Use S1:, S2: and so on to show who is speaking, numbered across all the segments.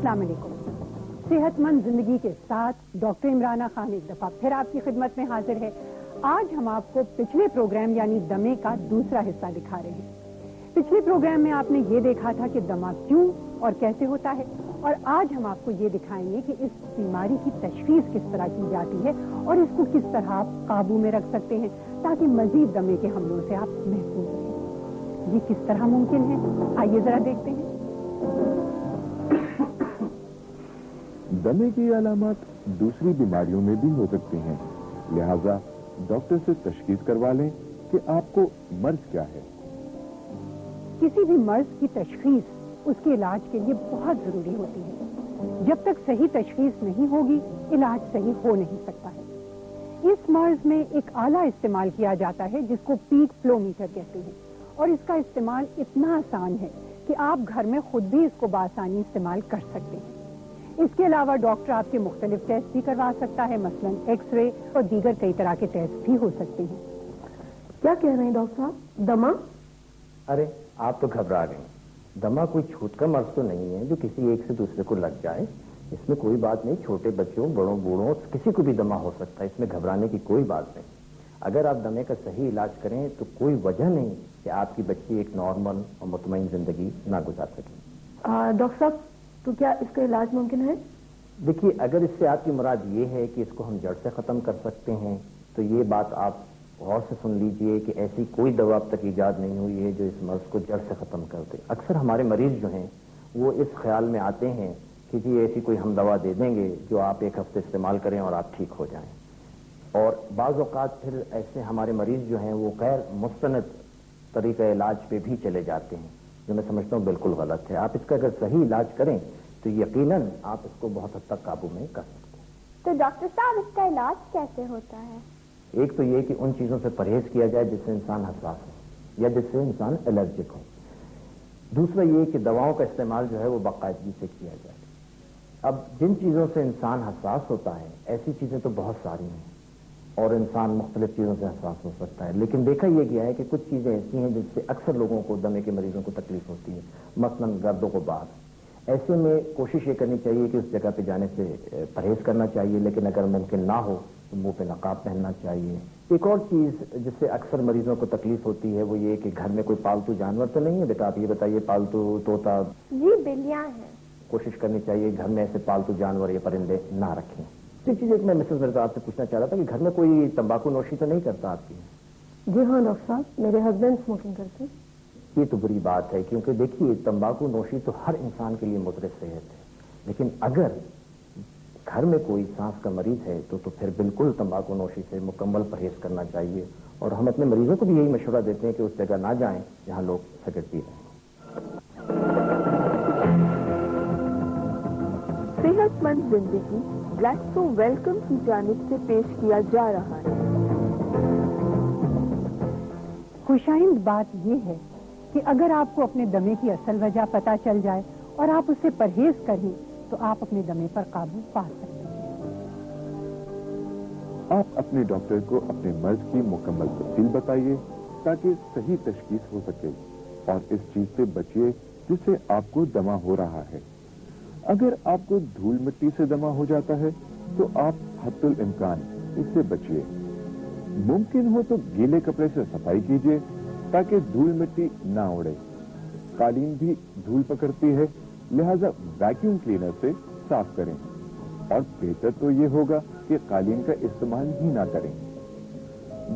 S1: अस्सलाम वालेकुम। सेहतमंद जिंदगी के साथ डॉक्टर इमराना खान एक दफा फिर आपकी खिदमत में हाजिर है। आज हम आपको पिछले प्रोग्राम यानी दमे का दूसरा हिस्सा दिखा रहे हैं। पिछले प्रोग्राम में आपने ये देखा था कि दमा क्यों और कैसे होता है, और आज हम आपको ये दिखाएंगे कि इस बीमारी की तशखीस किस तरह की जाती है और इसको किस तरह आप काबू में रख सकते हैं ताकि मजीद दमे के हमलों से आप महफूज रहें। ये किस तरह मुमकिन है, आइए जरा देखते हैं।
S2: दमे की अलामत दूसरी बीमारियों में भी हो सकती हैं, लिहाजा डॉक्टर से तशखीस करवा लें कि आपको मर्ज क्या है।
S1: किसी भी मर्ज की तशखीस उसके इलाज के लिए बहुत जरूरी होती है। जब तक सही तशखीस नहीं होगी, इलाज सही हो नहीं सकता है। इस मर्ज में एक आला इस्तेमाल किया जाता है जिसको पीक फ्लो मीटर कहते हैं, और इसका इस्तेमाल इतना आसान है कि आप घर में खुद भी इसको बासानी इस्तेमाल कर सकते हैं। इसके अलावा डॉक्टर आपके मुख्तलिफ टेस्ट भी करवा सकता है, मसलन एक्सरे और दीगर कई तरह के टेस्ट भी हो सकते हैं।
S3: क्या कह रहे हैं डॉक्टर साहब, दमा?
S4: अरे आप तो घबरा गए। दमा कोई छूट का मर्ज तो नहीं है जो किसी एक से दूसरे को लग जाए। इसमें कोई बात नहीं, छोटे बच्चों, बड़ों, बूढ़ों, किसी को भी दमा हो सकता है। इसमें घबराने की कोई बात नहीं। अगर आप दमे का सही इलाज करें तो कोई वजह नहीं कि आपकी बच्ची एक नॉर्मल और मुतमईन जिंदगी ना गुजार सके।
S3: डॉक्टर साहब, तो क्या इसका इलाज मुमकिन है?
S4: देखिए, अगर इससे आपकी मुराद ये है कि इसको हम जड़ से खत्म कर सकते हैं तो ये बात आप गौर से सुन लीजिए कि ऐसी कोई दवा अब तक ईजाद नहीं हुई है जो इस मर्ज को जड़ से खत्म कर दे। अक्सर हमारे मरीज जो हैं वो इस ख्याल में आते हैं कि जी ऐसी कोई हम दवा दे देंगे जो आप एक हफ्ते इस्तेमाल करें और आप ठीक हो जाएं, और बाज़ औक़ात फिर ऐसे हमारे मरीज जो हैं वो गैर मुस्तनद तरीक़ा इलाज पे भी चले जाते हैं, जो मैं समझता हूँ बिल्कुल गलत है। आप इसका अगर सही इलाज करें तो यकीनन आप इसको बहुत हद तक काबू में कर सकते हैं।
S5: तो डॉक्टर साहब, इसका इलाज कैसे होता है?
S4: एक तो ये कि उन चीजों से परहेज किया जाए जिससे इंसान हसास हो या जिससे इंसान एलर्जिक हो। दूसरा ये कि दवाओं का इस्तेमाल जो है वो बाकायदगी से किया जाए। अब जिन चीजों से इंसान हसास होता है ऐसी चीजें तो बहुत सारी हैं और इंसान मुख्तलिफ चीजों से हसास हो सकता है, लेकिन देखा यह गया है कि कुछ चीजें ऐसी हैं जिससे अक्सर लोगों को, दमे के मरीजों को तकलीफ होती है, मसलन गर्दों को बार। ऐसे में कोशिश ये करनी चाहिए कि उस जगह पे जाने से परहेज करना चाहिए, लेकिन अगर मुमकिन ना हो तो मुंह पे नकाब पहनना चाहिए। एक और चीज जिससे अक्सर मरीजों को तकलीफ होती है वो ये कि घर में कोई पालतू जानवर तो नहीं है। बेटा आप ये बताइए, पालतू तोता?
S5: जी बिल्लियां हैं।
S4: कोशिश करनी चाहिए घर में ऐसे पालतू जानवर या परिंदे ना रखें। एक चीज एक मैं मिसेस मिर्जा आपसे पूछना चाह रहा था कि घर में कोई तंबाकू नोशी तो नहीं करता आपकी?
S3: जी हाँ डॉक्टर साहब, मेरे हस्बैंड स्मोकिंग करते हैं।
S4: ये तो बुरी बात है, क्योंकि देखिए तंबाकू नोशी तो हर इंसान के लिए मुदर सेहत है, लेकिन अगर घर में कोई सांस का मरीज है तो फिर बिल्कुल तंबाकू नोशी से मुकम्मल परहेज करना चाहिए। और हम अपने मरीजों को भी यही मशवरा देते हैं कि उस जगह ना जाएं जहां लोग सिगरेट पी रहे हैं।
S6: सेहतमंद जिंदगी ग्लैक्सो वेलकम की जानिब से पेश किया जा रहा है।
S1: खुशाइंद बात यह है कि अगर आपको अपने दमे की असल वजह पता चल जाए और आप उससे परहेज करें तो आप अपने दमे पर काबू पा सकते हैं।
S2: आप अपने डॉक्टर को अपने मर्ज की मुकम्मल तफसील बताइए ताकि सही तशखीस हो सके और इस चीज से बचिए जिससे आपको दमा हो रहा है। अगर आपको धूल मिट्टी से दमा हो जाता है तो आप हद्दुल इम्कान इससे बचिए। मुमकिन हो तो गीले कपड़े से सफाई कीजिए ताकि धूल मिट्टी ना उड़े। कालीन भी धूल पकड़ती है, लिहाजा वैक्यूम क्लीनर से साफ करें, और बेहतर तो ये होगा कि कालीन का इस्तेमाल ही ना करें।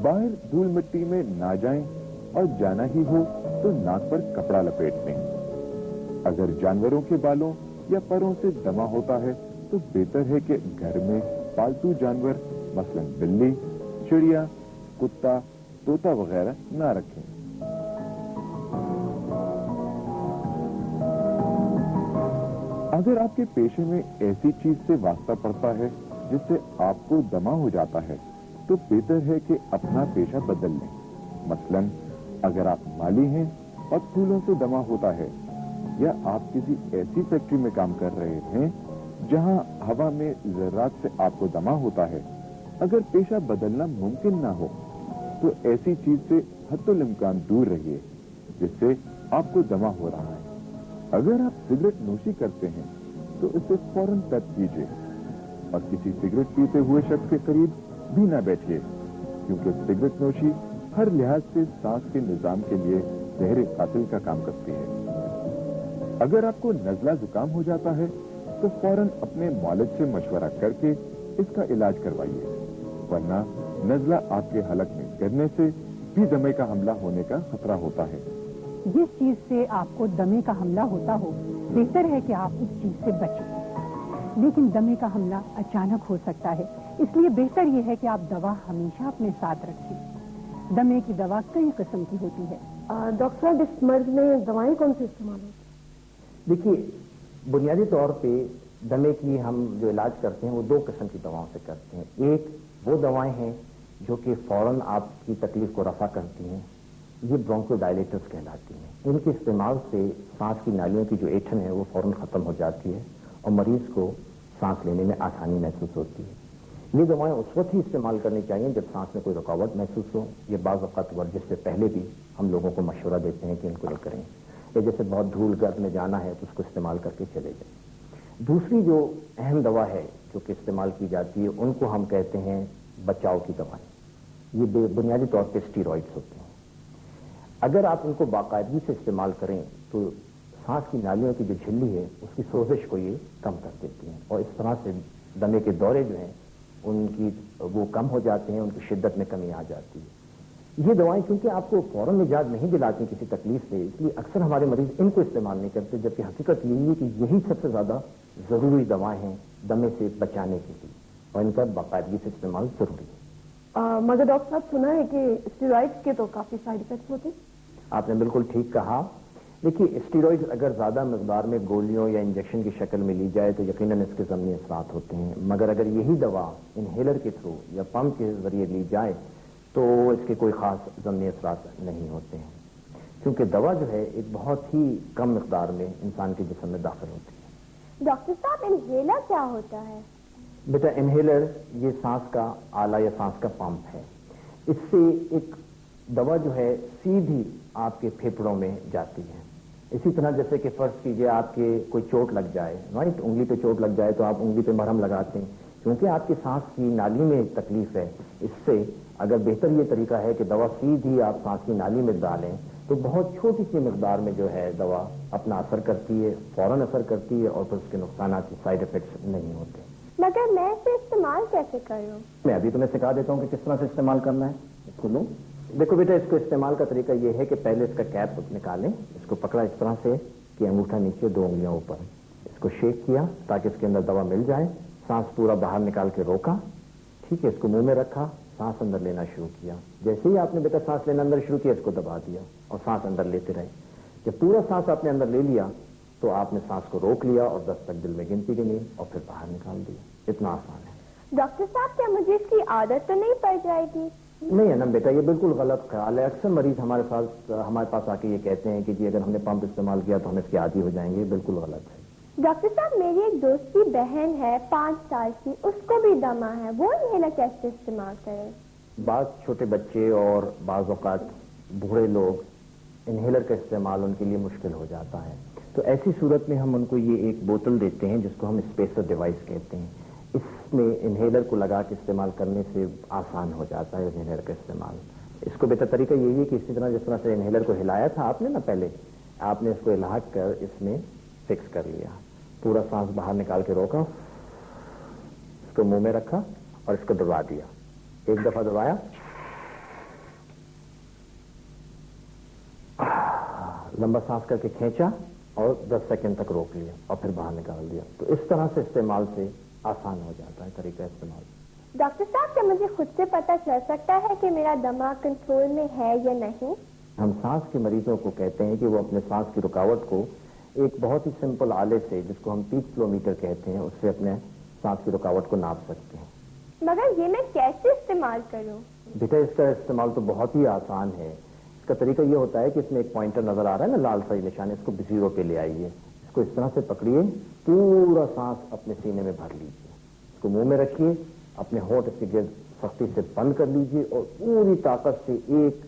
S2: बाहर धूल मिट्टी में ना जाएं और जाना ही हो तो नाक पर कपड़ा लपेट लें। अगर जानवरों के बालों या परों से दमा होता है तो बेहतर है कि घर में पालतू जानवर मसलन बिल्ली, चिड़िया, कुत्ता, तोता वगैरह ना रखें। अगर आपके पेशे में ऐसी चीज से वास्ता पड़ता है जिससे आपको दमा हो जाता है तो बेहतर है कि अपना पेशा बदल लें। मसलन अगर आप माली हैं और फूलों से दमा होता है, या आप किसी ऐसी फैक्ट्री में काम कर रहे हैं जहां हवा में जर्रात से आपको दमा होता है, अगर पेशा बदलना मुमकिन ना हो तो ऐसी चीज से हद्दुल इम्कान दूर रहिए जिससे आपको दमा हो रहा है। अगर आप सिगरेट नोशी करते हैं तो इसे फौरन तर्क कीजिए और किसी सिगरेट पीते हुए शख्स के करीब भी ना बैठिए, क्योंकि सिगरेट नोशी हर लिहाज से सांस के निजाम के लिए जहर कातिल का काम करती है। अगर आपको नजला जुकाम हो जाता है तो फौरन अपने मौलद से मशवरा करके इसका इलाज करवाइए, वरना नजला आपके हलक में गिरने से भी दमे का हमला होने का खतरा होता है।
S1: जिस चीज से आपको दमे का हमला होता हो, बेहतर है कि आप उस चीज से बचें। लेकिन दमे का हमला अचानक हो सकता है, इसलिए बेहतर यह है कि आप दवा हमेशा अपने साथ रखें। दमे की दवा कई किस्म की होती है।
S3: डॉक्टर साहब, इस मर्ज में दवाएं कौन सी इस्तेमाल होती?
S4: देखिए, बुनियादी तौर पे दमे की हम जो इलाज करते हैं वो 2 किस्म की दवाओं से करते हैं। एक वो दवाएं हैं जो कि फौरन आपकी तकलीफ को रफा करती हैं, ये ब्रोंकोडायलेटर्स कहलाती हैं। इनके इस्तेमाल से सांस की नालियों की जो ऐंठन है वो फौरन खत्म हो जाती है और मरीज को सांस लेने में आसानी महसूस होती है। ये दवाएं उस वक्त ही इस्तेमाल करनी चाहिए जब सांस में कोई रुकावट महसूस हो। ये बाज़ वक़्त वर्जिश से पहले भी हम लोगों को मशवरा देते हैं कि इनको नहीं करें, या जैसे बहुत धूल गर्द में जाना है तो उसको इस्तेमाल करके चले जाएं। दूसरी जो अहम दवा है जो कि इस्तेमाल की जाती है, उनको हम कहते हैं बचाव की दवाएं। ये बुनियादी तौर पर स्टीरॉइड्स होते हैं। अगर आप इनको बाकायदगी से इस्तेमाल करें तो सांस की नालियों की जो झिल्ली है उसकी सोजिश को ये कम कर देती हैं और इस तरह से दमे के दौरे जो हैं उनकी वो कम हो जाते हैं, उनकी शिद्दत में कमी आ जाती है। ये दवाएं क्योंकि आपको फौरन निजात नहीं दिलाती किसी तकलीफ से, इसलिए अक्सर हमारे मरीज इनको इस्तेमाल नहीं करते, जबकि हकीकत यही है कि यही सबसे ज्यादा जरूरी दवाएं हैं दमे से बचाने के लिए और इनका बाकायदगी से इस्तेमाल जरूरी है।
S3: मगर डॉक्टर साहब, सुना है कि स्टेरॉइड्स के तो काफी साइड इफेक्ट्स होते हैं।
S4: आपने बिल्कुल ठीक कहा। देखिए, स्टीरॉइड्स अगर ज्यादा मकदार में गोलियों या इंजेक्शन की शक्ल में ली जाए तो यकीनन इसके ज़मनी असरात होते हैं, मगर अगर यही दवा इनहेलर के थ्रू या पंप के जरिए ली जाए तो इसके कोई खास ज़मनी असरात नहीं होते हैं, क्योंकि दवा जो है एक बहुत ही कम मकदार में इंसान के जिस्म में दाखिल होती है।
S5: डॉक्टर साहब, इनहेलर क्या होता है?
S4: बेटा, इनहेलर ये सांस का आला या सांस का पंप है। इससे एक दवा जो है सीधी आपके फेफड़ों में जाती है। इसी तरह जैसे कि फर्ज कीजिए आपके कोई चोट लग जाए, राइट, उंगली पे चोट लग जाए तो आप उंगली पे मरहम लगाते हैं, क्योंकि आपकी सांस की नाली में तकलीफ है। इससे अगर बेहतर ये तरीका है कि दवा सीधी आप सांस की नाली में डालें तो बहुत छोटी सी मकदार में जो है दवा अपना असर करती है, फौरन असर करती है और फिर उसके नुकसान साइड इफेक्ट्स नहीं होते।
S5: मगर मैं इसे इस्तेमाल कैसे करूं?
S4: मैं अभी तुम्हें सिखा देता हूँ कि किस तरह से इस्तेमाल करना है। इसको लो। देखो बेटा, इसको इस्तेमाल का तरीका यह है कि पहले इसका कैप निकालें, इसको पकड़ा इस तरह से कि अंगूठा नीचे, 2 उंगलियां ऊपर, इसको शेक किया ताकि इसके अंदर दवा मिल जाए। सांस पूरा बाहर निकाल के रोका, ठीक है, इसको मुंह में रखा, सांस अंदर लेना शुरू किया। जैसे ही आपने बेटा सांस लेना अंदर शुरू किया, इसको दबा दिया और सांस अंदर लेते रहे। जब पूरा सांस आपने अंदर ले लिया तो आपने सांस को रोक लिया और 10 तक दिल में गिनती गिनी और फिर बाहर निकाल दिया। इतना आसान है।
S5: डॉक्टर साहब, क्या मुझे इसकी आदत तो नहीं पड़ जाएगी?
S4: नहीं है ना बेटा, ये बिल्कुल गलत ख्याल है। अक्सर मरीज हमारे पास आके ये कहते हैं कि जी अगर हमने पंप इस्तेमाल किया तो हम इसके आदी हो जाएंगे। बिल्कुल गलत है।
S5: डॉक्टर साहब, मेरी एक दोस्त की बहन है 5 साल की, उसको भी दमा है, वो इनहेलर कैसे इस्तेमाल करें?
S4: बाज़ छोटे बच्चे और बाज़ औक़ात बूढ़े लोग इनहेलर का इस्तेमाल उनके लिए मुश्किल हो जाता है, तो ऐसी सूरत में हम उनको ये एक बोतल देते हैं जिसको हम स्पेसर डिवाइस कहते हैं। इसमें इनहेलर को लगा के इस्तेमाल करने से आसान हो जाता है इनहेलर का इस्तेमाल। इसको बेहतर तरीका यही है कि इसी तरह जिस तरह से इनहेलर को हिलाया था आपने ना पहले, आपने इसको हिला कर इसमें फिक्स कर लिया। पूरा सांस बाहर निकाल के रोका, इसको मुंह में रखा और इसको दबा दिया। 1 दफा दबाया, लंबा सांस करके खींचा और 10 सेकंड तक रोक लिया और फिर बाहर निकाल दिया। तो इस तरह से इस्तेमाल से आसान हो जाता है तरीका इस्तेमाल।
S5: डॉक्टर साहब, क्या मुझे खुद से पता चल सकता है कि मेरा दमा कंट्रोल में है या नहीं?
S4: हम सांस के मरीजों को कहते हैं कि वो अपने सांस की रुकावट को एक बहुत ही सिंपल आले से, जिसको हम पीक फ्लोमीटर कहते हैं, उससे अपने सांस की रुकावट को नाप सकते हैं।
S5: मगर ये मैं कैसे इस्तेमाल करूं?
S4: बेटा, इसका इस्तेमाल तो बहुत ही आसान है। इसका तरीका ये होता है कि इसमें एक पॉइंटर नजर आ रहा है ना, लाल सा निशान, इसको 0 पे ले आइए, इसको इस तरह से पकड़िए, पूरा सांस अपने सीने में भर लीजिए, इसको मुंह में रखिए, अपने होंठ इसके गिर्द सख्ती से बंद कर लीजिए और पूरी ताकत से एक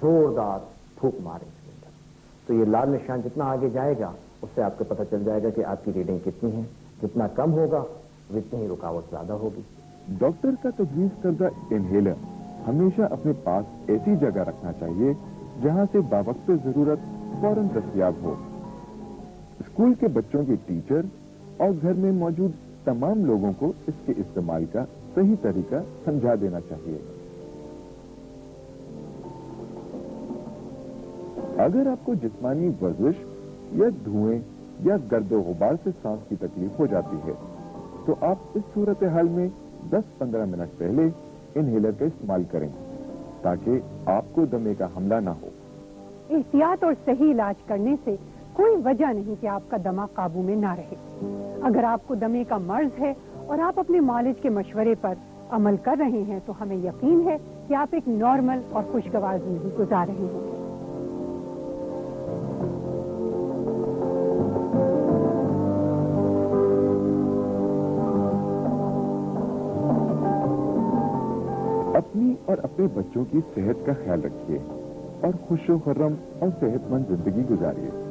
S4: जोरदार फूंक मारें इसके अंदर। तो ये लाल निशान जितना आगे जाएगा उससे आपको पता चल जाएगा कि आपकी रीडिंग कितनी है। जितना कम होगा उतनी ही रुकावट ज्यादा होगी।
S2: डॉक्टर का तजवीज करदा इनहेलर हमेशा अपने पास ऐसी जगह रखना चाहिए जहां से बावक्त जरूरत फौरन दस्तयाब हो। स्कूल के बच्चों के टीचर और घर में मौजूद तमाम लोगों को इसके इस्तेमाल का सही तरीका समझा देना चाहिए। अगर आपको जिस्मानी वर्जिश या धुएं या गर्दो गुबार से सांस की तकलीफ हो जाती है तो आप इस सूरत हाल में 10-15 मिनट पहले इनहेलर का इस्तेमाल करें ताकि आपको दमे का हमला ना हो।
S1: एहतियात और सही इलाज करने से कोई वजह नहीं कि आपका दमा काबू में ना रहे। अगर आपको दमे का मर्ज है और आप अपने मालिज के मशवरे पर अमल कर रहे हैं तो हमें यकीन है कि आप एक नॉर्मल और खुशगवार जिंदगी गुजार रहे हैं।
S2: अपनी और अपने बच्चों की सेहत का ख्याल रखिए और खुशो खर्रम और सेहतमंद जिंदगी गुजारिए।